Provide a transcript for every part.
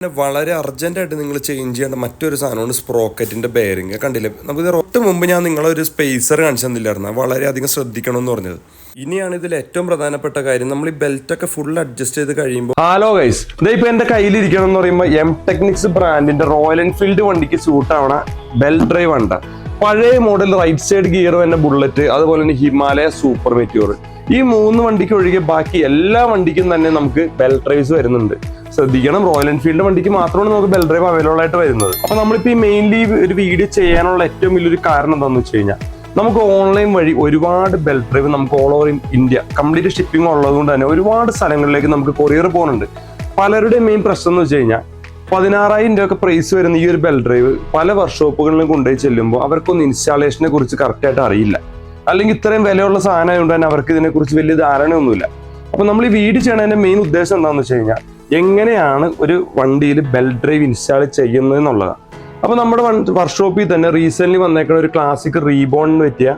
വളരെ അർജൻറ്റായിട്ട് നിങ്ങൾ ചേഞ്ച് ചെയ്യേണ്ട മറ്റൊരു സാധനമാണ് സ്പ്രോക്കറ്റിൻ്റെ ബെയറിങ്. കണ്ടില്ലേ, നമുക്ക് തൊട്ട് മുമ്പ് ഞാൻ നിങ്ങളൊരു സ്പേസർ കാണിച്ചു തന്നില്ലായിരുന്നു, വളരെയധികം ശ്രദ്ധിക്കണമെന്ന് പറഞ്ഞത്. ഇനിയാണ് ഇതിൽ ഏറ്റവും പ്രധാനപ്പെട്ട കാര്യം, നമ്മൾ ഈ ബെൽറ്റൊക്കെ ഫുൾ അഡ്ജസ്റ്റ് ചെയ്ത് കഴിയുമ്പോൾ. ഹലോ ഗൈസ്, ഇപ്പൊ എന്റെ കയ്യിലിരിക്കണം എന്ന് പറയുമ്പോൾ MTechnics ബ്രാൻഡിന്റെ റോയൽ എൻഫീൽഡ് വണ്ടിക്ക് സൂട്ട് ആവണ ബെൽറ്റ് ഡ്രൈവ് ഉണ്ട്. പഴയ മോഡൽ റൈറ്റ് സൈഡ് ഗിയർ തന്നെ ബുള്ളറ്റ്, അതുപോലെ തന്നെ ഹിമാലയ സൂപ്പർ മെറ്റ്യൂർ, ഈ 3 വണ്ടിക്ക് ഒഴികെ ബാക്കി എല്ലാ വണ്ടിക്കും തന്നെ നമുക്ക് ബെൽറ്റ് ഡ്രൈവ്സ് വരുന്നുണ്ട്. ശ്രദ്ധിക്കണം, റോയൽ എൻഫീൽഡ് വണ്ടിക്ക് മാത്രമാണ് നമുക്ക് ബെൽറ്റ് ഡ്രൈവ് അവൈലബിൾ ആയിട്ട് വരുന്നത്. അപ്പൊ നമ്മളിപ്പോ ഈ മെയിൻലി ഒരു വീഡിയോ ചെയ്യാനുള്ള ഏറ്റവും വലിയൊരു കാരണം എന്താണെന്ന് വെച്ച് കഴിഞ്ഞാൽ, നമുക്ക് ഓൺലൈൻ വഴി ഒരുപാട് ബെൽറ്റ് ഡ്രൈവ് നമുക്ക് all over India complete shipping ഉള്ളത് കൊണ്ട് തന്നെ ഒരുപാട് സ്ഥലങ്ങളിലേക്ക് നമുക്ക് കൊറിയർ പോകുന്നുണ്ട്. പലരുടെയും മെയിൻ പ്രശ്നം എന്ന് വെച്ച് കഴിഞ്ഞാൽ 16,000 രൂപ പ്രൈസ് വരുന്ന ഈ ഒരു ബെൽറ്റ് ഡ്രൈവ് പല വർക്ക്ഷോപ്പുകളിലും കൊണ്ടുപോയി ചെല്ലുമ്പോൾ അവർക്കൊന്നും ഇൻസ്റ്റാളേഷനെ കുറിച്ച് കറക്റ്റായിട്ട് അറിയില്ല, അല്ലെങ്കിൽ ഇത്രയും വിലയുള്ള സാധനം ആയതുകൊണ്ട് തന്നെ അവർക്ക് ഇതിനെക്കുറിച്ച് വലിയ ധാരണയൊന്നുമില്ല. അപ്പൊ നമ്മൾ ഈ വീഡിയോ ചെയ്യണതിന്റെ മെയിൻ ഉദ്ദേശം എന്താണെന്ന് വെച്ച് കഴിഞ്ഞാൽ, എങ്ങനെയാണ് ഒരു വണ്ടിയിൽ ബെൽറ്റ് ഡ്രൈവ് ഇൻസ്റ്റാൾ ചെയ്യുന്നത് എന്നുള്ളതാണ്. അപ്പൊ നമ്മുടെ വർക്ക്ഷോപ്പിൽ തന്നെ റീസെന്റ് വന്നേക്കുന്ന ഒരു ക്ലാസിക് റീബോണിന് പറ്റിയ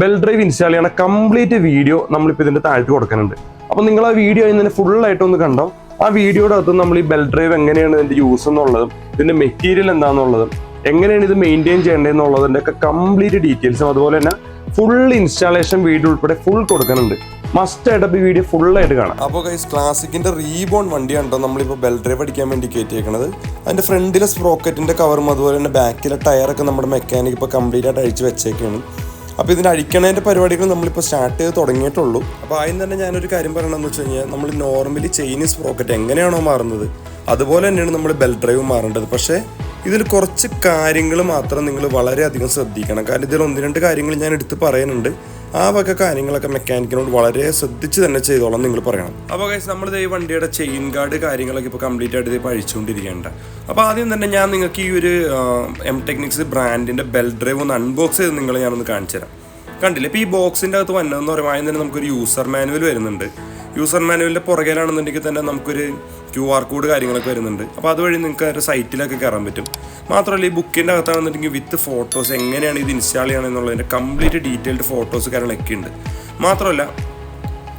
ബെൽറ്റ് ഡ്രൈവ് ഇൻസ്റ്റാൾ ചെയ്യണ കംപ്ലീറ്റ് വീഡിയോ നമ്മളിപ്പോൾ ഇതിന്റെ താഴ്ത്തി കൊടുക്കുന്നുണ്ട്. അപ്പൊ നിങ്ങൾ ആ വീഡിയോ ഇതിനെ ഫുള്ളായിട്ടൊന്ന് കണ്ടോ. ആ വീഡിയോയുടെ അകത്ത് നമ്മൾ ഈ ബെൽറ്റ് ഡ്രൈവ് എങ്ങനെയാണ് ഇതിന്റെ യൂസ് എന്നുള്ളതും, ഇതിന്റെ മെറ്റീരിയൽ എന്താണെന്നുള്ളതും, എങ്ങനെയാണ് ഇത് മെയിൻറ്റെയിൻ ചെയ്യേണ്ടതെന്നുള്ളതിന്റെ ഒക്കെ കംപ്ലീറ്റ് ഡീറ്റെയിൽസും, അതുപോലെ തന്നെ ഫുൾ ഇൻസ്റ്റാളേഷൻ വീഡിയോ ഉൾപ്പെടെ ഫുൾ കൊടുക്കുന്നുണ്ട്. മസ്റ്റ് ആയിട്ട് ഈ വീഡിയോ ഫുള്ളായിട്ട് കാണാം. അപ്പോൾ ഗൈസ്, ക്ലാസിക്കിന്റെ റീബോൺ വണ്ടിയാണ് കേട്ടോ നമ്മളിപ്പോൾ ബെൽറ്റ് ഡ്രൈവ് അടിക്കാൻ വേണ്ടി കയറ്റിയേക്കുന്നത്. അതിന്റെ ഫ്രണ്ടിലെ സ്പ്രോക്കറ്റിന്റെ കവറും അതുപോലെ തന്നെ ബാക്കിലെ ടയറൊക്കെ നമ്മുടെ മെക്കാനിക് ഇപ്പോൾ കംപ്ലീറ്റ് ആയിട്ട് അഴിച്ച് വെച്ചേക്കാണ്. അപ്പോൾ ഇതിന് അഴിക്കണതിൻ്റെ പരിപാടികൾ നമ്മളിപ്പോൾ സ്റ്റാർട്ട് ചെയ്ത് തുടങ്ങിയിട്ടുള്ളൂ. അപ്പോൾ ആദ്യം തന്നെ ഞാനൊരു കാര്യം പറയണമെന്ന് വെച്ച് കഴിഞ്ഞാൽ, നമ്മൾ നോർമലി ചെയിനി സ്പ്രോക്കറ്റ് എങ്ങനെയാണോ മാറുന്നത് അതുപോലെ തന്നെയാണ് നമ്മൾ ബെൽറ്റ് ഡ്രൈവ് മാറേണ്ടത്. പക്ഷേ ഇതിൽ കുറച്ച് കാര്യങ്ങൾ മാത്രം നിങ്ങൾ വളരെയധികം ശ്രദ്ധിക്കണം. കാരണം ഇതിൽ 1-2 കാര്യങ്ങൾ ഞാൻ എടുത്ത് പറയുന്നുണ്ട്. ആ വക കാര്യങ്ങളൊക്കെ മെക്കാനിക്കിനോട് വളരെ ശ്രദ്ധിച്ച് തന്നെ ചെയ്തോളാം നിങ്ങൾ പറയണം. അപ്പോൾ ഗൈസ്, നമ്മൾ ഈ വണ്ടിയുടെ ചെയിൻ ഗാർഡ് കാര്യങ്ങളൊക്കെ ഇപ്പോൾ കംപ്ലീറ്റ് ആയിട്ട് ഇപ്പോൾ അഴിച്ചുകൊണ്ടിരിക്കേണ്ട. അപ്പോൾ ആദ്യം തന്നെ ഞാൻ നിങ്ങൾക്ക് ഈ ഒരു MTechnics ബ്രാൻഡിൻ്റെ ബെൽറ്റ് ഡ്രൈവ് ഒന്ന് അൺബോക്സ് ചെയ്ത് നിങ്ങളെ ഞാനൊന്ന് കാണിച്ചു തരാം. കണ്ടില്ലേ, ഇപ്പോൾ ഈ ബോക്സിൻ്റെ അകത്ത് വന്നതെന്ന് പറയുമ്പോൾ ആദ്യം തന്നെ നമുക്കൊരു യൂസർ മാനുവൽ വരുന്നുണ്ട്. യൂസർ മാനുവലിൻ്റെ പുറകിലാണെന്നുണ്ടെങ്കിൽ തന്നെ നമുക്കൊരു QR കോഡ് കാര്യങ്ങളൊക്കെ വരുന്നുണ്ട്. അപ്പോൾ അതുവഴി നിങ്ങൾക്ക് ഒരു സൈറ്റിലൊക്കെ കയറാൻ പറ്റും. മാത്രമല്ല, ഈ ബുക്കിൻ്റെ അകത്താണെന്നുണ്ടെങ്കിൽ വിത്ത് ഫോട്ടോസ് എങ്ങനെയാണ് ഇത് ഇൻസ്റ്റാൾ ചെയ്യണമെന്നുള്ളതിൻ്റെ കംപ്ലീറ്റ് ഡീറ്റെയിൽഡ് ഫോട്ടോസ് കാര്യങ്ങളൊക്കെ ഉണ്ട്. മാത്രമല്ല,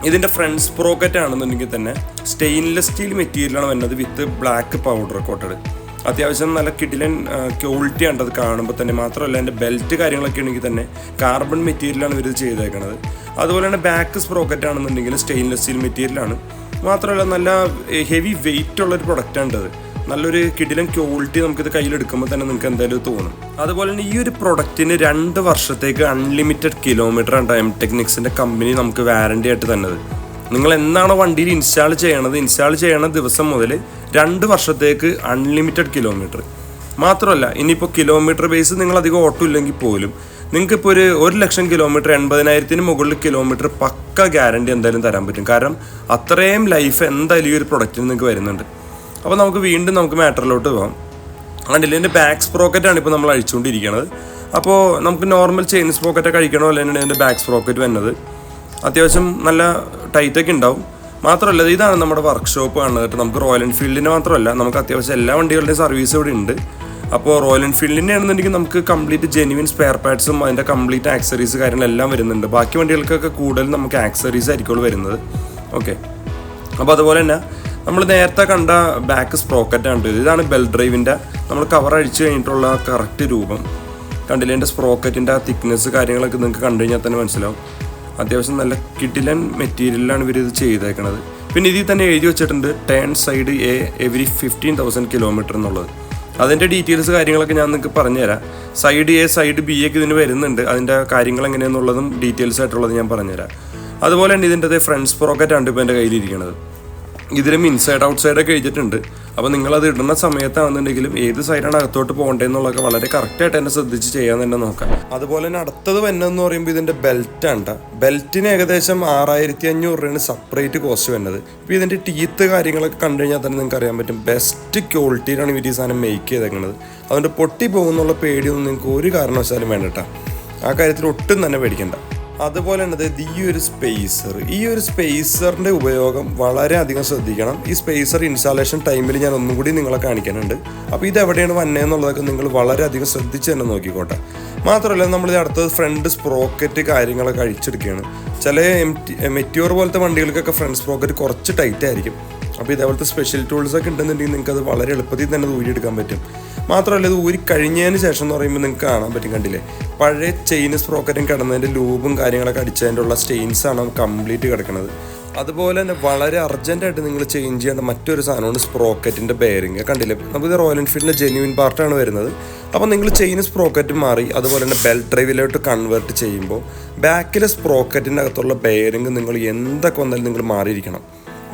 ഇതിൻ്റെ ഫ്രണ്ട് സ്പ്രോക്കറ്റ് ആണെന്നുണ്ടെങ്കിൽ തന്നെ സ്റ്റെയിൻലെസ് സ്റ്റീൽ മെറ്റീരിയലാണ് വരുന്നത് വിത്ത് ബ്ലാക്ക് പൗഡർ കോട്ടഡ്. അത്യാവശ്യം നല്ല കിടിലൻ ക്വാളിറ്റി ആണ് അത് കാണുമ്പോൾ തന്നെ. മാത്രമല്ല, എൻ്റെ ബെൽറ്റ് കാര്യങ്ങളൊക്കെ ഉണ്ടെങ്കിൽ തന്നെ കാർബൺ മെറ്റീരിയലാണ് ഇവർ ചെയ്തേക്കുന്നത്. അതുപോലെ തന്നെ ബാക്ക് സ്പ്രോക്കറ്റ് ആണെന്നുണ്ടെങ്കിൽ സ്റ്റെയിൻലെസ് സ്റ്റീൽ മെറ്റീരിയലാണ്. മാത്രമല്ല, നല്ല ഹെവി വെയിറ്റ് ഉള്ളൊരു പ്രൊഡക്റ്റാണിത്. നല്ലൊരു കിടിലൻ ക്വാളിറ്റി നമുക്കിത് കയ്യിലെടുക്കുമ്പോൾ തന്നെ നിങ്ങൾക്ക് എന്തായാലും തോന്നും. അതുപോലെ തന്നെ ഈ ഒരു പ്രൊഡക്റ്റിന് 2 വർഷത്തേക്ക് അൺലിമിറ്റഡ് കിലോമീറ്റർ ആണ് MTechnicsന്റെ കമ്പനി നമുക്ക് വാറണ്ടി ആയിട്ട് തന്നത്. നിങ്ങൾ എന്നാണോ വണ്ടിയിൽ ഇൻസ്റ്റാൾ ചെയ്യണ ദിവസം മുതൽ 2 വർഷത്തേക്ക് അൺലിമിറ്റഡ് കിലോമീറ്റർ. മാത്രമല്ല, ഇനിയിപ്പോൾ കിലോമീറ്റർ ബേസ് നിങ്ങൾ അധികം ഓട്ടോ ഇല്ലെങ്കിൽ പോലും നിങ്ങൾക്കിപ്പോൾ ഒരു 1,00,000 കിലോമീറ്റർ 80,000-ന് മുകളിൽ കിലോമീറ്റർ പക്ക ഗ്യാരണ്ടി എന്തായാലും തരാൻ പറ്റും. കാരണം അത്രയും ലൈഫ് എന്തായാലും ഈ ഒരു പ്രൊഡക്റ്റിന് നിങ്ങൾക്ക് വരുന്നുണ്ട്. അപ്പോൾ നമുക്ക് വീണ്ടും മാറ്ററിലോട്ട് പോകാം. കണ്ടില്ല, ഇതിൻ്റെ ബാക്ക് സ്പ്രോക്കറ്റാണ് ഇപ്പോൾ നമ്മൾ അഴിച്ചുകൊണ്ടിരിക്കുന്നത്. അപ്പോൾ നമുക്ക് നോർമൽ ചെയിൻ സ്പ്രോക്കറ്റൊക്കെ അഴിക്കണോ അല്ലെങ്കിൽ ഇതിൻ്റെ ബാക്ക് സ്പ്രോക്കറ്റ് വരുന്നത് അത്യാവശ്യം നല്ല ടൈറ്റൊക്കെ ഉണ്ടാവും. മാത്രമല്ല, ഇതാണ് നമ്മുടെ വർക്ക്ഷോപ്പ് കാണുന്നത്. നമുക്ക് റോയൽ എൻഫീൽഡിൻ്റെ മാത്രമല്ല, നമുക്ക് അത്യാവശ്യം എല്ലാ വണ്ടികളുടെയും സർവീസ് ഇവിടെ ഉണ്ട്. അപ്പോൾ റോയൽ എൻഫീൽഡിൻ്റെ ആണെന്നുണ്ടെങ്കിൽ നമുക്ക് കംപ്ലീറ്റ് ജെന്യുവിൻ സ്പെയർ പാർട്സും അതിൻ്റെ കംപ്ലീറ്റ് ആക്സറീസ് കാര്യങ്ങളെല്ലാം വരുന്നുണ്ട്. ബാക്കി വണ്ടികൾക്കൊക്കെ കൂടുതൽ നമുക്ക് ആക്സറീസ് ആയിരിക്കുള്ളൂ വരുന്നത്. ഓക്കെ, അപ്പോൾ അതുപോലെ തന്നെ നമ്മൾ നേരത്തെ കണ്ട ബാക്ക് സ്പ്രോക്കറ്റാണ് ഇതാണ് ബെൽറ്റ് ഡ്രൈവിൻ്റെ നമ്മൾ കവർ അഴിച്ചു കഴിഞ്ഞിട്ടുള്ള കറക്റ്റ് രൂപം. കണ്ടില്ലേ, എൻ്റെ സ്പ്രോക്കറ്റിൻ്റെ ആ തിക്നെസ് കാര്യങ്ങളൊക്കെ നിങ്ങൾക്ക് കണ്ടു കഴിഞ്ഞാൽ തന്നെ മനസ്സിലാവും. അത്യാവശ്യം നല്ല കിടിലൻ മെറ്റീരിയലാണ് ഇവർ ഇത് ചെയ്തേക്കണത്. പിന്നെ ഇതിൽ തന്നെ എഴുതി വെച്ചിട്ടുണ്ട് turn side A every 15,000 kilometre എന്നുള്ളത്. അതിൻ്റെ ഡീറ്റെയിൽസ് കാര്യങ്ങളൊക്കെ ഞാൻ നിങ്ങൾക്ക് പറഞ്ഞുതരാം. സൈഡ് എ സൈഡ് ബി ഒക്കെ ഇതിന് വരുന്നുണ്ട്. അതിൻ്റെ കാര്യങ്ങൾ എങ്ങനെയാണെന്നുള്ളതും ഡീറ്റെയിൽസ് ആയിട്ടുള്ളത് ഞാൻ പറഞ്ഞുതരാം. അതുപോലെ തന്നെ ഇതിൻ്റെ ഫ്രണ്ട് സ്പ്രോക്കറ്റാണ് ഇപ്പോൾ എൻ്റെ കയ്യിലിരിക്കുന്നത്. ഇതിലും ഇൻസൈഡ് ഔട്ട് സൈഡൊക്കെ എഴുതിയിട്ടുണ്ട്. അപ്പോൾ നിങ്ങളത് ഇടുന്ന സമയത്താണെന്നുണ്ടെങ്കിലും ഏത് സൈഡാണ് അകത്തോട്ട് പോകേണ്ടതെന്നുള്ളതൊക്കെ വളരെ കറക്റ്റായിട്ട് തന്നെ ശ്രദ്ധിച്ച് ചെയ്യാൻ തന്നെ നോക്കാം. അതുപോലെ തന്നെ അടുത്തത് വരുന്നതെന്ന് പറയുമ്പോൾ ഇതിൻ്റെ ബെൽറ്റാണ്. ബെൽറ്റിന് ഏകദേശം 6,500 രൂപയാണ് സെപ്പറേറ്റ് കോസ്റ്റ് വരുന്നത്. ഇപ്പോൾ ഇതിൻ്റെ ടീത്ത് കാര്യങ്ങളൊക്കെ കണ്ടു കഴിഞ്ഞാൽ തന്നെ നിങ്ങൾക്ക് അറിയാൻ പറ്റും ബെസ്റ്റ് ക്വാളിറ്റിയിലാണ് ഇവർ ഈ സാധനം മേക്ക് ചെയ്തേക്കുന്നത്. അതുകൊണ്ട് പൊട്ടി പോകുന്നുള്ള പേടിയൊന്നും നിങ്ങൾക്ക് ഒരു കാരണവശാലും വേണ്ട കേട്ടോ. ആ കാര്യത്തിൽ ഒട്ടും തന്നെ പേടിക്കണ്ട. അതുപോലെ തന്നെ ഈ ഒരു സ്പേസറിൻ്റെ ഉപയോഗം വളരെയധികം ശ്രദ്ധിക്കണം. ഈ സ്പേസർ ഇൻസ്റ്റാളേഷൻ ടൈമിൽ ഞാൻ ഒന്നും കൂടി നിങ്ങളെ കാണിക്കാനുണ്ട്. അപ്പോൾ ഇതെവിടെയാണ് വന്നതെന്നുള്ളതൊക്കെ നിങ്ങൾ വളരെയധികം ശ്രദ്ധിച്ച് തന്നെ നോക്കിക്കോട്ടെ. മാത്രമല്ല, നമ്മൾ അടുത്തത് ഫ്രണ്ട് സ്പ്രോക്കറ്റ് കാര്യങ്ങളൊക്കെ അഴിച്ചെടുക്കുകയാണ്. ചില മെറ്റ്യൂർ പോലത്തെ വണ്ടികൾക്കൊക്കെ ഫ്രണ്ട് സ്പ്രോക്കറ്റ് കുറച്ച് ടൈറ്റ് ആയിരിക്കും. അപ്പോൾ ഇതേപോലത്തെ സ്പെഷ്യൽ ടൂൾസൊക്കെ ഉണ്ടെന്നുണ്ടെങ്കിൽ നിങ്ങൾക്ക് അത് വളരെ എളുപ്പത്തിൽ തന്നെ ഊരിയെടുക്കാൻ പറ്റും. മാത്രമല്ല ഇത് ഊരി കഴിഞ്ഞതിന് ശേഷം എന്ന് പറയുമ്പോൾ നിങ്ങൾക്ക് കാണാൻ പറ്റും, കണ്ടില്ലേ, പഴയ ചെയിൻ സ്പ്രോക്കറ്റും കിടന്നതിൻ്റെ ലൂബും കാര്യങ്ങളൊക്കെ അടിച്ചതിൻ്റെ ഉള്ള സ്റ്റെയിൻസാണ് കംപ്ലീറ്റ് കിടക്കുന്നത്. അതുപോലെ തന്നെ വളരെ അർജൻറ്റായിട്ട് നിങ്ങൾ ചേഞ്ച് ചെയ്യേണ്ട മറ്റൊരു സാധനമാണ് സ്പ്രോക്കറ്റിൻ്റെ ബെയറിങ്. കണ്ടില്ലേ, നമുക്കിത് റോയൽ എൻഫീൽഡിൻ്റെ ജെന്യൂൻ പാർട്ടാണ് വരുന്നത്. അപ്പോൾ നിങ്ങൾ ചെയിൻ സ്പ്രോക്കറ്റ് മാറി അതുപോലെ തന്നെ ബെൽറ്റ് ഡ്രൈവിലോട്ട് കൺവേർട്ട് ചെയ്യുമ്പോൾ ബാക്കിലെ സ്പ്രോക്കറ്റിൻ്റെ അകത്തുള്ള ബെയറിങ് നിങ്ങൾ എന്തൊക്കെ വന്നാലും നിങ്ങൾ മാറിയിരിക്കണം.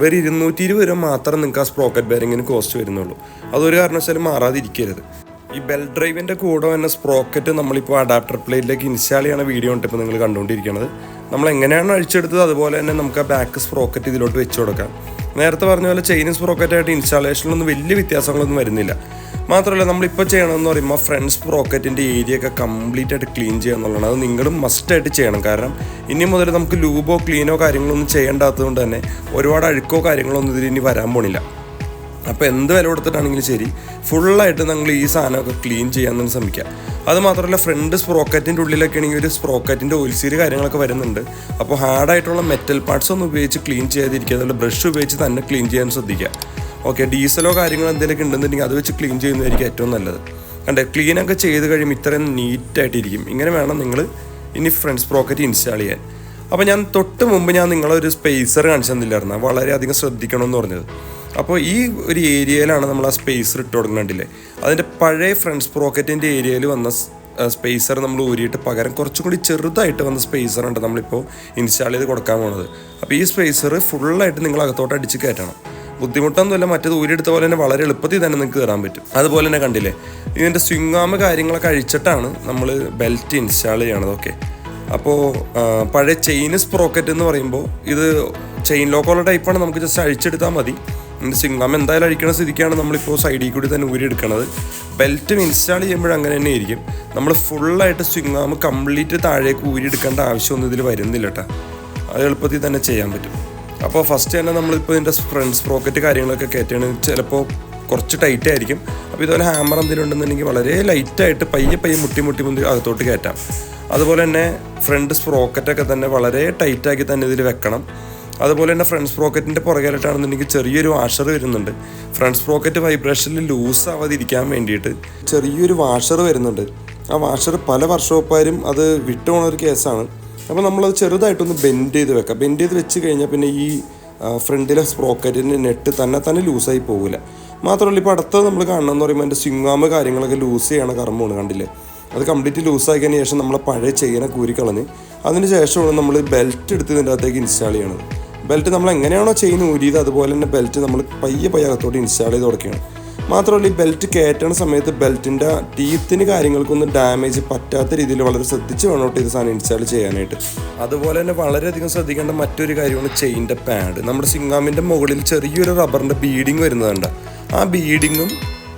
വെറും 220 രൂപ മാത്രം നിങ്ങൾക്ക് ആ സ്പ്രോക്കറ്റ് ബെയറിങ്ങിന് കോസ്റ്റ് വരുന്നുള്ളൂ. അതൊരു കാരണവശാലും മാറാതിരിക്കരുത്. ഈ ബെൽറ്റ് ഡ്രൈവിൻ്റെ കൂടെ തന്നെ സ്പ്രോക്കറ്റ് നമ്മളിപ്പോൾ അഡാപ്റ്റർ പ്ലേറ്റിലേക്ക് ഇൻസ്റ്റാൾ ചെയ്യുന്ന വീഡിയോ ഉണ്ട് ഇപ്പോൾ നിങ്ങൾ കണ്ടുകൊണ്ടിരിക്കുന്നത്. നമ്മൾ എങ്ങനെയാണ് അഴിച്ചെടുത്തത് അതുപോലെ തന്നെ നമുക്ക് ആ ബാക്ക് സ്പ്രോക്കറ്റ് ഇതിലോട്ട് വെച്ച് കൊടുക്കാം. നേരത്തെ പറഞ്ഞ പോലെ ചെയിൻ സ്പ്രോക്കറ്റായിട്ട് ഇൻസ്റ്റാളേഷനിലൊന്നും വലിയ വ്യത്യാസങ്ങളൊന്നും വരുന്നില്ല. മാത്രമല്ല നമ്മളിപ്പോൾ ചെയ്യണമെന്ന് പറയുമ്പോൾ ഫ്രണ്ട് സ്പ്രോക്കറ്റിൻ്റെ ഏരിയ ഒക്കെ കംപ്ലീറ്റ് ആയിട്ട് ക്ലീൻ ചെയ്യുക എന്നുള്ളതാണ്. അത് നിങ്ങളും മസ്റ്റായിട്ട് ചെയ്യണം. കാരണം ഇനി മുതൽ നമുക്ക് ലൂബോ ക്ലീനോ കാര്യങ്ങളൊന്നും ചെയ്യേണ്ടാത്തതുകൊണ്ട് തന്നെ ഒരുപാട് അഴുക്കോ കാര്യങ്ങളൊന്നും ഇതിൽ ഇനി വരാൻ പോണില്ല. അപ്പോൾ എന്ത് വില കൊടുത്തിട്ടാണെങ്കിലും ശരി ഫുള്ളായിട്ട് നിങ്ങൾ ഈ സാധനമൊക്കെ ക്ലീൻ ചെയ്യാൻ തന്നെ ശ്രമിക്കുക. അത് മാത്രമല്ല ഫ്രണ്ട് സ്പ്രോക്കറ്റിൻ്റെ ഉള്ളിലൊക്കെ ആണെങ്കിൽ ഒരു സ്പ്രോക്കറ്റിൻ്റെ ഓയിൽ സീൽ കാര്യങ്ങളൊക്കെ വരുന്നുണ്ട്. അപ്പോൾ ഹാർഡായിട്ടുള്ള മെറ്റൽ പാർട്സ് ഒന്നും ഉപയോഗിച്ച് ക്ലീൻ ചെയ്യാതിരിക്കുക. അതുപോലെ ബ്രഷ് ഉപയോഗിച്ച് തന്നെ ക്ലീൻ ചെയ്യാൻ ശ്രദ്ധിക്കുക. ഓക്കെ, ഡീസലോ കാര്യങ്ങളോ എന്തെങ്കിലുമൊക്കെ ഉണ്ടെന്നുണ്ടെങ്കിൽ അത് വെച്ച് ക്ലീൻ ചെയ്യുന്നതായിരിക്കും ഏറ്റവും നല്ലത്. കണ്ടേ, ക്ലീനൊക്കെ ചെയ്ത് കഴിയുമ്പോൾ ഇത്രയും നീറ്റായിട്ടിരിക്കും. ഇങ്ങനെ വേണം നിങ്ങൾ ഇനി ഫ്രണ്ട് സ്പ്രോക്കറ്റ് ഇൻസ്റ്റാൾ ചെയ്യാൻ. അപ്പോൾ ഞാൻ തൊട്ട് മുമ്പ് നിങ്ങളൊരു സ്പേസർ കാണിച്ചു തന്നില്ലായിരുന്നു, വളരെയധികം ശ്രദ്ധിക്കണമെന്ന് പറഞ്ഞത്. അപ്പോൾ ഈ ഒരു ഏരിയയിലാണ് നമ്മൾ ആ സ്പേസർ ഇട്ട് കൊടുക്കുന്നുണ്ടില്ലേ. അതിൻ്റെ പഴയ ഫ്രണ്ട് സ്പ്രോക്കറ്റിൻ്റെ ഏരിയയിൽ വന്ന സ്പേസർ നമ്മൾ ഊരിയിട്ട് പകരം കുറച്ചും കൂടി ചെറുതായിട്ട് വന്ന സ്പേസറുണ്ട് നമ്മളിപ്പോൾ ഇൻസ്റ്റാൾ ചെയ്ത് കൊടുക്കാൻ പോകുന്നത്. അപ്പോൾ ഈ സ്പേസർ ഫുള്ളായിട്ട് നിങ്ങൾ അകത്തോട്ട് അടിച്ച് കയറ്റണം. ബുദ്ധിമുട്ടൊന്നുമില്ല, മറ്റേത് ഊരിയെടുത്ത പോലെ തന്നെ വളരെ എളുപ്പത്തിൽ തന്നെ നിങ്ങൾക്ക് കയറാൻ പറ്റും. അതുപോലെ തന്നെ കണ്ടില്ലേ, ഇതിൻ്റെ സ്വിങ്ങാമ് കാര്യങ്ങളൊക്കെ അഴിച്ചിട്ടാണ് നമ്മൾ ബെൽറ്റ് ഇൻസ്റ്റാൾ ചെയ്യണത്. ഓക്കെ, അപ്പോൾ പഴയ ചെയിൻ സ്പ്രോക്കറ്റ് എന്ന് പറയുമ്പോൾ ഇത് ചെയിൻ ലോക്കുള്ള ടൈപ്പാണ്. നമുക്ക് ജസ്റ്റ് അഴിച്ചെടുത്താൽ മതി. ഇതിൻ്റെ സ്വിങ്ങാമ് എന്തായാലും അഴിക്കണ സ്ഥിതിക്കാണ് നമ്മളിപ്പോൾ സൈഡിൽ കൂടി തന്നെ ഊരിയെടുക്കണത്. ബെൽറ്റും ഇൻസ്റ്റാൾ ചെയ്യുമ്പോഴും അങ്ങനെ തന്നെ ആയിരിക്കും. നമ്മൾ ഫുള്ളായിട്ട് സ്വിങ്ങാമ് കംപ്ലീറ്റ് താഴേക്ക് ഊരിയെടുക്കേണ്ട ആവശ്യമൊന്നും ഇതിൽ വരുന്നില്ല കേട്ടോ. അത് എളുപ്പത്തിൽ തന്നെ ചെയ്യാൻ പറ്റും. അപ്പോൾ ഫസ്റ്റ് തന്നെ നമ്മളിപ്പോൾ ഇതിൻ്റെ ഫ്രണ്ട് സ്പ്രോക്കറ്റ് കാര്യങ്ങളൊക്കെ കയറ്റുകയാണ്. ചിലപ്പോൾ കുറച്ച് ടൈറ്റ് ആയിരിക്കും. അപ്പോൾ ഇതുപോലെ ഹാമർ എന്തെങ്കിലും ഉണ്ടെന്നുണ്ടെങ്കിൽ വളരെ ലൈറ്റായിട്ട് പയ്യെ മുട്ടി അകത്തോട്ട് കയറ്റാം. അതുപോലെ തന്നെ ഫ്രണ്ട് സ്പ്രോക്കറ്റൊക്കെ തന്നെ വളരെ ടൈറ്റാക്കി തന്നെ ഇതിൽ വെക്കണം. അതുപോലെ തന്നെ ഫ്രണ്ട് സ്പ്രോക്കറ്റിൻ്റെ പുറകിലായിട്ടാണെന്നുണ്ടെങ്കിൽ ചെറിയൊരു വാഷർ വരുന്നുണ്ട്. ഫ്രണ്ട് സ്പ്രോക്കറ്റ് വൈബ്രേഷനിൽ ലൂസ് ആവാതിരിക്കാൻ വേണ്ടിയിട്ട് ചെറിയൊരു വാഷർ വരുന്നുണ്ട്. ആ വാഷർ പല വർക്ക്ഷോപ്പുകാരും അത് വിട്ടുപോകുന്ന ഒരു കേസാണ്. അപ്പോൾ നമ്മളത് ചെറുതായിട്ടൊന്ന് ബെൻഡ് ചെയ്ത് വെക്കാം. ബെൻഡ് ചെയ്ത് വെച്ച് കഴിഞ്ഞാൽ പിന്നെ ഈ ഫ്രണ്ടിലെ സ്പ്രോക്കറ്റിൻ്റെ നെറ്റ് തന്നെ ലൂസായി പോകില്ല. മാത്രമല്ല ഇപ്പോൾ അടുത്തത് നമ്മൾ കാണണമെന്ന് പറയുമ്പോൾ എൻ്റെ സ്വിങ്ങാമ് കാര്യങ്ങളൊക്കെ ലൂസ് ചെയ്യണ കർമ്മമാണ്. കണ്ടില്ലേ, അത് കംപ്ലീറ്റ് ലൂസാക്കിയതിന് ശേഷം നമ്മളെ പഴയ ചെയിനെ കൂരിക്കളഞ്ഞ് അതിന് ശേഷമാണ് നമ്മൾ ബെൽറ്റ് എടുത്ത് ഇതിൻ്റെ അകത്തേക്ക് ഇൻസ്റ്റാൾ ചെയ്യണത്. ബെൽറ്റ് നമ്മൾ എങ്ങനെയാണോ ചെയിൻ ഊരിയത് അതുപോലെ തന്നെ ബെൽറ്റ് നമ്മൾ പയ്യെ അകത്തോട്ട് ഇൻസ്റ്റാൾ ചെയ്ത് കൊടുക്കുകയാണ്. മാത്രമല്ല ഈ ബെൽറ്റ് കയറ്റണ സമയത്ത് ബെൽറ്റിൻ്റെ ടീത്തിന് കാര്യങ്ങൾക്കൊന്നും ഡാമേജ് പറ്റാത്ത രീതിയിൽ വളരെ ശ്രദ്ധിച്ച് വേണോട്ട് ഇത് സാധനം ഇൻസ്റ്റാൾ ചെയ്യാനായിട്ട്. അതുപോലെ തന്നെ വളരെയധികം ശ്രദ്ധിക്കേണ്ട മറ്റൊരു കാര്യമാണ് ചെയിൻ്റെ പാഡ്. നമ്മുടെ സ്വിങ്ങാമിൻ്റെ മുകളിൽ ചെറിയൊരു റബ്ബറിൻ്റെ ബീഡിങ് വരുന്നതുണ്ട്. ആ ബീഡിങ്ങും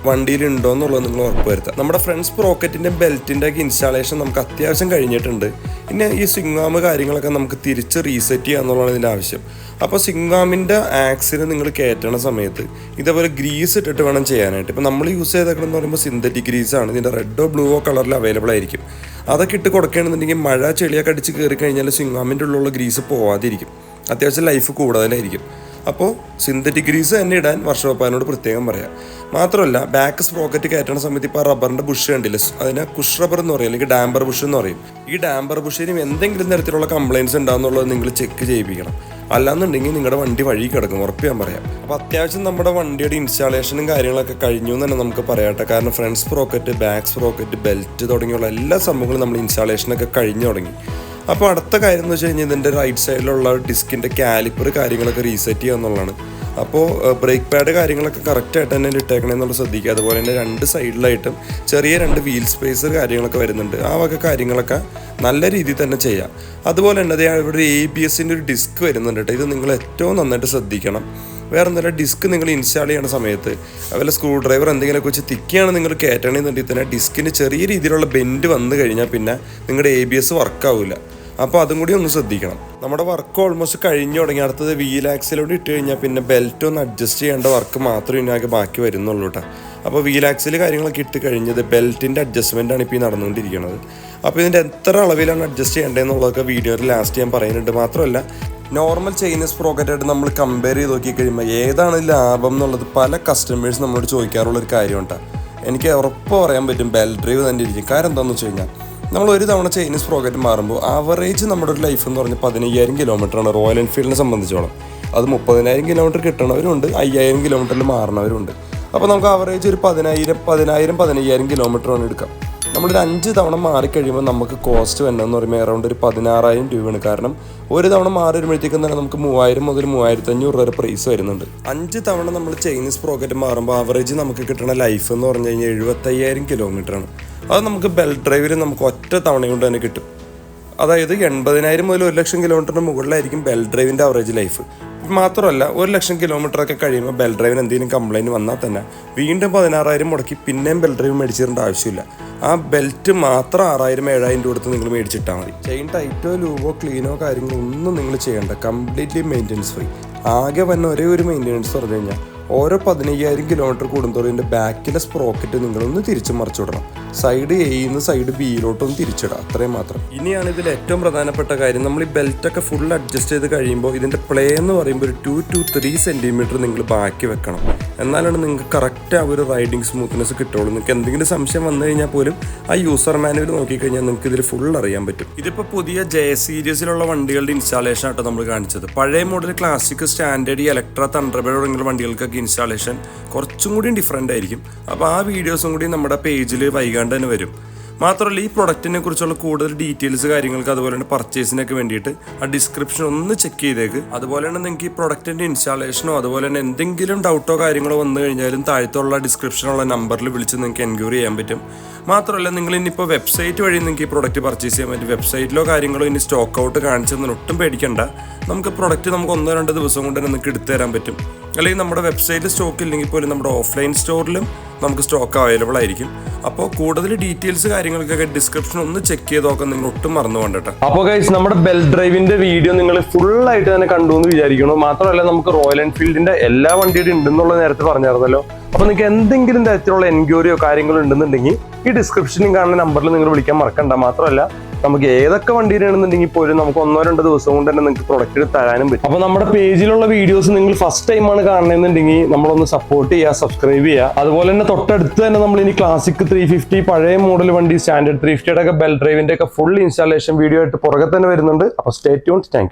വണ്ടിയിലുണ്ടോ എന്നുള്ളത് നിങ്ങൾ ഉറപ്പുവരുത്തുക. നമ്മുടെ ഫ്രണ്ട് സ്പ്രോക്കറ്റിൻ്റെ ബെൽറ്റിൻ്റെ ഒക്കെ ഇൻസ്റ്റാളേഷൻ നമുക്ക് അത്യാവശ്യം കഴിഞ്ഞിട്ടുണ്ട്. പിന്നെ ഈ സ്വിങ്ങാമ് കാര്യങ്ങളൊക്കെ നമുക്ക് തിരിച്ച് റീസെറ്റ് ചെയ്യുക എന്നുള്ളതാണ് ഇതിൻ്റെ ആവശ്യം. അപ്പോൾ സ്വിങ്ങാമിൻ്റെ ആക്സിന് നിങ്ങൾ കയറ്റണ സമയത്ത് ഇതേപോലെ ഗ്രീസ് ഇട്ടിട്ട് വേണം ചെയ്യാനായിട്ട്. ഇപ്പോൾ നമ്മൾ യൂസ് ചെയ്തേക്കണമെന്ന് പറയുമ്പോൾ സിന്തറ്റിക് ഗ്രീസാണ്. ഇതിൻ്റെ റെഡോ ബ്ലൂവോ കളറിൽ അവൈലബിൾ ആയിരിക്കും. അതൊക്കെ ഇട്ട് കൊടുക്കുകയാണെന്നുണ്ടെങ്കിൽ മഴ ചെളിയൊക്കെ അടിച്ച് കയറി കഴിഞ്ഞാൽ സ്വിങ്ങാമിൻ്റെ ഉള്ളിലുള്ള ഗ്രീസ് പോവാതിരിക്കും. അത്യാവശ്യം ലൈഫ് കൂടുതലായിരിക്കും. അപ്പോൾ സിന്തറ്റിക് ഗ്രീസ് തന്നെ ഇടാൻ വർക്ക്ഷോപ്പുകാരനോട് പ്രത്യേകം പറയാം. മാത്രമല്ല ബാക്ക് സ്പ്രോക്കറ്റ് കയറ്റണ സമയത്ത് ഇപ്പോൾ റബ്ബറിൻ്റെ ബുഷ് കണ്ടില്ല, അതിനെ കുഷ് റബ്ബർ എന്ന് പറയും, അല്ലെങ്കിൽ ഡാമ്പർ ബുഷ് എന്ന് പറയും. ഈ ഡാമ്പർ ബുഷിനും എന്തെങ്കിലും തരത്തിലുള്ള കംപ്ലയിൻസ് ഉണ്ടാകുന്നുള്ളത് നിങ്ങൾ ചെക്ക് ചെയ്യിപ്പിക്കണം. അല്ലാന്നുണ്ടെങ്കിൽ നിങ്ങളുടെ വണ്ടി വഴി കിടക്കും, ഉറപ്പ് ഞാൻ പറയാം. അപ്പോൾ അത്യാവശ്യം നമ്മുടെ വണ്ടിയുടെ ഇൻസ്റ്റാളേഷനും കാര്യങ്ങളൊക്കെ കഴിഞ്ഞു എന്ന് തന്നെ നമുക്ക് പറയാട്ടെ. കാരണം front sprocket, back sprocket, belt തുടങ്ങിയുള്ള എല്ലാ സംഭവങ്ങളും നമ്മൾ ഇൻസ്റ്റാളേഷനൊക്കെ കഴിഞ്ഞു തുടങ്ങി. അപ്പോൾ അടുത്ത കാര്യം എന്ന് വെച്ച് കഴിഞ്ഞാൽ ഇതിൻ്റെ റൈറ്റ് സൈഡിലുള്ള ഡിസ്കിൻ്റെ കാലിപ്പർ കാര്യങ്ങളൊക്കെ റീസെറ്റ് ചെയ്യുക എന്നുള്ളതാണ്. അപ്പോൾ ബ്രേക്ക് പാഡ് കാര്യങ്ങളൊക്കെ കറക്റ്റായിട്ട് തന്നെ ഇട്ടേക്കണമെന്നുള്ള ശ്രദ്ധിക്കുക. അതുപോലെ തന്നെ രണ്ട് സൈഡിലായിട്ടും ചെറിയ 2 വീൽ സ്പേസർ കാര്യങ്ങളൊക്കെ വരുന്നുണ്ട്. ആ വക കാര്യങ്ങളൊക്കെ നല്ല രീതിയിൽ തന്നെ ചെയ്യാം. അതുപോലെ തന്നെ ഇവിടെ ABSൻ്റെ ഒരു ഡിസ്ക് വരുന്നുണ്ട് കേട്ടോ. ഇത് നിങ്ങൾ ഏറ്റവും നന്നായിട്ട് ശ്രദ്ധിക്കണം. വേറെ എന്തെങ്കിലും ഡിസ്ക് നിങ്ങൾ ഇൻസ്റ്റാൾ ചെയ്യുന്ന സമയത്ത് അതുപോലെ സ്ക്രൂ ഡ്രൈവർ എന്തെങ്കിലുമൊക്കെ വെച്ച് തിക്കിയാണ് നിങ്ങൾ കയറ്റണമെന്നുണ്ടെങ്കിൽ തന്നെ ഡിസ്കിന് ചെറിയ രീതിയിലുള്ള ബെൻഡ് വന്നു കഴിഞ്ഞാൽ പിന്നെ നിങ്ങളുടെ ABS വർക്കാവില്ല. അപ്പോൾ അതും കൂടി ഒന്ന് ശ്രദ്ധിക്കണം. നമ്മുടെ വർക്ക് ഓൾമോസ്റ്റ് കഴിഞ്ഞു തുടങ്ങി. അടുത്തത് വീൽ ആക്സിലോട്ട് ഇട്ട് കഴിഞ്ഞാൽ പിന്നെ ബെൽറ്റ് ഒന്ന് അഡ്ജസ്റ്റ് ചെയ്യേണ്ട വർക്ക് മാത്രമേ ഇതിനകത്ത് ബാക്കി വരുന്നുള്ളൂ കേട്ടോ. അപ്പോൾ വീൽ ആക്സിൽ കാര്യങ്ങളൊക്കെ ഇട്ട് കഴിഞ്ഞത് ബെൽറ്റിൻ്റെ അഡ്ജസ്റ്റ്മെൻറ്റാണ് ഇപ്പോൾ ഈ നടന്നുകൊണ്ടിരിക്കുന്നത്. അപ്പോൾ ഇതിൻ്റെ എത്ര അളവിലാണ് അഡ്ജസ്റ്റ് ചെയ്യേണ്ടതെന്നുള്ളതൊക്കെ വീഡിയോയിൽ ലാസ്റ്റ് ഞാൻ പറയുന്നുണ്ട്. മാത്രമല്ല നോർമൽ ചെയിൻ സ്പ്രോക്കറ്റായിട്ട് നമ്മൾ കമ്പയർ ചെയ്ത് നോക്കി കഴിയുമ്പോൾ ഏതാണ് ലാഭം എന്നുള്ളത് പല കസ്റ്റമേഴ്സ് നമ്മളോട് ചോദിക്കാറുള്ളൊരു കാര്യമുണ്ട്. എനിക്ക് ഉറപ്പ് പറയാൻ പറ്റും ബെൽറ്റ് ഡ്രൈവ് തന്നെ ഇരിക്കും. കാരണം എന്താണെന്ന് വെച്ച് കഴിഞ്ഞാൽ നമ്മൾ ഒരു തവണ ചെയിൻ സ്പ്രോക്കറ്റ് മാറുമ്പോൾ ആവറേജ് നമ്മുടെ ഒരു ലൈഫ് എന്ന് പറഞ്ഞാൽ 15,000 കിലോമീറ്ററാണ് റോയൽ എൻഫീൽഡിനെ സംബന്ധിച്ചോളം. അത് 30,000 കിലോമീറ്റർ കിട്ടണവരുണ്ട്, 5,000 കിലോമീറ്ററിൽ മാറണവരുണ്ട്. അപ്പോൾ നമുക്ക് ആവറേജ് ഒരു 15,000 കിലോമീറ്ററാണ് എടുക്കാം. നമ്മളൊരു 5 തവണ മാറിക്കഴിയുമ്പോൾ നമുക്ക് കോസ്റ്റ് വരുന്നതെന്ന് പറയുമ്പോൾ അറൗണ്ട് ഒരു 16,000 രൂപയാണ്. കാരണം ഒരു തവണ മാറി വരുമ്പോഴത്തേക്കും തന്നെ നമുക്ക് 3,000 മുതൽ 3,500 വരെ പ്രൈസ് വരുന്നുണ്ട്. 5 തവണ നമ്മൾ ചെയിൻ സ്പ്രോക്കറ്റ് മാറുമ്പോൾ ആവറേജ് നമുക്ക് കിട്ടുന്ന ലൈഫ് എന്ന് പറഞ്ഞു കഴിഞ്ഞാൽ 75,000 കിലോമീറ്ററാണ്. അത് നമുക്ക് ബെൽറ്റ് ഡ്രൈവിൽ നമുക്ക് ഒറ്റ തവണ കൊണ്ട് തന്നെ കിട്ടും. അതായത് 80,000 മുതൽ 1,00,000 കിലോമീറ്ററിന് മുകളിലായിരിക്കും ബെൽറ്റ് ഡ്രൈവിൻ്റെ ആവറേജ് ലൈഫ്. മാത്രമല്ല 1,00,000 കിലോമീറ്ററൊക്കെ കഴിയുമ്പോൾ ബെൽറ്റ് ഡ്രൈവിന് എന്തെങ്കിലും കംപ്ലയിൻറ്റ് വന്നാൽ തന്നെ വീണ്ടും 16,000 മുടക്കി പിന്നെയും ബെൽറ്റ് ഡ്രൈവ് മേടിച്ചിടേണ്ട ആവശ്യമില്ല. ആ ബെൽറ്റ് മാത്രം 6,000-7,000 രൂപ കൊടുത്ത് നിങ്ങൾ മേടിച്ചിട്ടാൽ മതി. ചെയിൻ ടൈറ്റോ ലൂബോ ക്ലീനോ കാര്യങ്ങളോ ഒന്നും നിങ്ങൾ ചെയ്യേണ്ട, കംപ്ലീറ്റ്ലി മെയിൻ്റെനൻസ് ഫ്രീ. ആകെ വന്ന ഒരേ ഒരു മെയിൻ്റെനൻസ് പറഞ്ഞു കഴിഞ്ഞാൽ ഓരോ 15,000 കിലോമീറ്റർ കൂടുന്തോറും ഇതിൻ്റെ ബാക്കിലെ സ്പ്രോക്കറ്റ് നിങ്ങളൊന്ന് തിരിച്ച് മറിച്ചു വിടണം. സൈഡ് എയിന്ന് സൈഡ് ബിയിലോട്ടൊന്ന് തിരിച്ചിടാം, അത്രയും മാത്രം. ഇനിയാണ് ഇതിൽ ഏറ്റവും പ്രധാനപ്പെട്ട കാര്യം, നമ്മൾ ഈ ബെൽറ്റൊക്കെ ഫുൾ അഡ്ജസ്റ്റ് ചെയ്ത് കഴിയുമ്പോൾ ഇതിൻ്റെ പ്ലേ എന്ന് പറയുമ്പോൾ ഒരു 2 to 3 സെൻറ്റിമീറ്റർ നിങ്ങൾ ബാക്കി വെക്കണം. എന്നാലാണ് നിങ്ങൾക്ക് കറക്റ്റ് ആ ഒരു റൈഡിങ് സ്മൂത്ത്നെസ് കിട്ടുള്ളൂ. നിങ്ങൾക്ക് എന്തെങ്കിലും സംശയം വന്നു കഴിഞ്ഞാൽ പോലും ആ യൂസർ മാനുവൽ നോക്കിക്കഴിഞ്ഞാൽ നിങ്ങൾക്ക് ഇതിൽ ഫുൾ അറിയാൻ പറ്റും. ഇതിപ്പോൾ പുതിയ സീരീസിലുള്ള വണ്ടികളുടെ ഇൻസ്റ്റാളേഷൻ ആട്ടോ നമ്മൾ കാണിച്ചത്. പഴയ model classic standard Electra Thunderbird തുടങ്ങിയ വണ്ടികൾക്കൊക്കെ ഇൻസ്റ്റാളേഷൻ കുറച്ചും കൂടി ഡിഫറെൻ്റ് ആയിരിക്കും. അപ്പോൾ ആ വീഡിയോസും കൂടി നമ്മുടെ പേജിൽ വൈകാണ്ട് തന്നെ വരും. മാത്രമല്ല ഈ പ്രൊഡക്റ്റിനെ കുറിച്ചുള്ള കൂടുതൽ ഡീറ്റെയിൽസ് കാര്യങ്ങൾക്ക് അതുപോലെ തന്നെ പർച്ചേസിനൊക്കെ വേണ്ടിയിട്ട് ആ ഡിസ്ക്രിപ്ഷൻ ഒന്ന് ചെക്ക് ചെയ്തേക്ക്. അതുപോലെ തന്നെ നിങ്ങൾക്ക് ഈ പ്രൊഡക്റ്റിൻ്റെ ഇൻസ്റ്റാളേഷനോ അതുപോലെ തന്നെ എന്തെങ്കിലും ഡൗട്ടോ കാര്യങ്ങളോ വന്നു കഴിഞ്ഞാലും താഴത്തുള്ള ഡിസ്ക്രിപ്ഷനുള്ള നമ്പറിൽ വിളിച്ച് നിങ്ങൾക്ക് എൻക്വയറി ചെയ്യാൻ പറ്റും. മാത്രമല്ല നിങ്ങൾ ഇനിയിപ്പോൾ വെബ്സൈറ്റ് വഴി നിങ്ങൾക്ക് ഈ പ്രൊഡക്റ്റ് പർച്ചേസ് ചെയ്യാൻ പറ്റും. വെബ്സൈറ്റിലോ കാര്യങ്ങളോ ഇനി സ്റ്റോക്ക് ഔട്ട് കാണിച്ചെന്ന് ഒട്ടും പേടിക്കണ്ട. നമുക്ക് പ്രൊഡക്റ്റ് നമുക്ക് 1-2 ദിവസം കൊണ്ട് തന്നെ നിങ്ങൾക്ക് എടുത്തു തരാൻ പറ്റും. അല്ലെങ്കിൽ നമ്മുടെ വെബ്സൈറ്റിൽ സ്റ്റോക്ക് ഇല്ലെങ്കിൽ പോലും നമ്മുടെ ഓഫ്ലൈൻ സ്റ്റോറിലും നമുക്ക് സ്റ്റോക്ക് അവൈലബിൾ ആയിരിക്കും. അപ്പോൾ കൂടുതൽ ഡീറ്റെയിൽസ് കാര്യങ്ങൾക്കൊക്കെ ഡിസ്ക്രിപ്ഷൻ ഒന്ന് ചെക്ക് ചെയ്ത് നോക്കാൻ നിങ്ങൾ ഒട്ടും മറന്നു പോകണ്ട. അപ്പോൾ ഗൈസ് നമ്മുടെ ബെൽറ്റ് ഡ്രൈവിന്റെ വീഡിയോ നിങ്ങൾ ഫുൾ ആയിട്ട് തന്നെ കണ്ടു എന്ന് വിചാരിക്കണം. മാത്രമല്ല നമുക്ക് റോയൽ എൻഫീൽഡിന്റെ എല്ലാ വണ്ടിയുടെ ഉണ്ടെന്നുള്ള നേരത്തെ പറഞ്ഞായിരുന്നല്ലോ. അപ്പോൾ നിങ്ങൾക്ക് എന്തെങ്കിലും തരത്തിലുള്ള എൻക്വയറിയോ കാര്യങ്ങളോ ഉണ്ടെന്നുണ്ടെങ്കിൽ ഈ ഡിസ്ക്രിപ്ഷനിൽ കാണുന്ന നമ്പറിൽ നിങ്ങൾ വിളിക്കാൻ മറക്കണ്ട. മാത്രമല്ല നമുക്ക് ഏതൊക്കെ വണ്ടിയിലാണെന്നുണ്ടെങ്കിൽ പോലും നമുക്ക് 1-2 ദിവസം കൊണ്ട് തന്നെ നിങ്ങൾക്ക് പ്രൊഡക്റ്റ് തരാനും പറ്റും. അപ്പോൾ നമ്മുടെ പേജിലുള്ള വീഡിയോസ് നിങ്ങൾ ഫസ്റ്റ് ടൈമാണ് കാണണമെന്നുണ്ടെങ്കിൽ നമ്മളൊന്ന് സപ്പോർട്ട് ചെയ്യുക, സബ്സ്ക്രൈബ് ചെയ്യുക. അതുപോലെ തന്നെ തൊട്ടടുത്ത് തന്നെ നമ്മൾ ഇനി ക്ലാസിക് 350 പഴയ മോഡൽ വണ്ടി സ്റ്റാൻഡേർഡ് 350 ഒക്കെ ബെൽറ്റ് ഡ്രൈവിന്റെ ഒക്കെ ഫുൾ ഇൻസ്റ്റാളേഷൻ വീഡിയോ ആയിട്ട് പുറകെ തന്നെ വരുന്നുണ്ട്. അപ്പോൾ സ്റ്റേ ട്യൂൺഡ്. Thank you.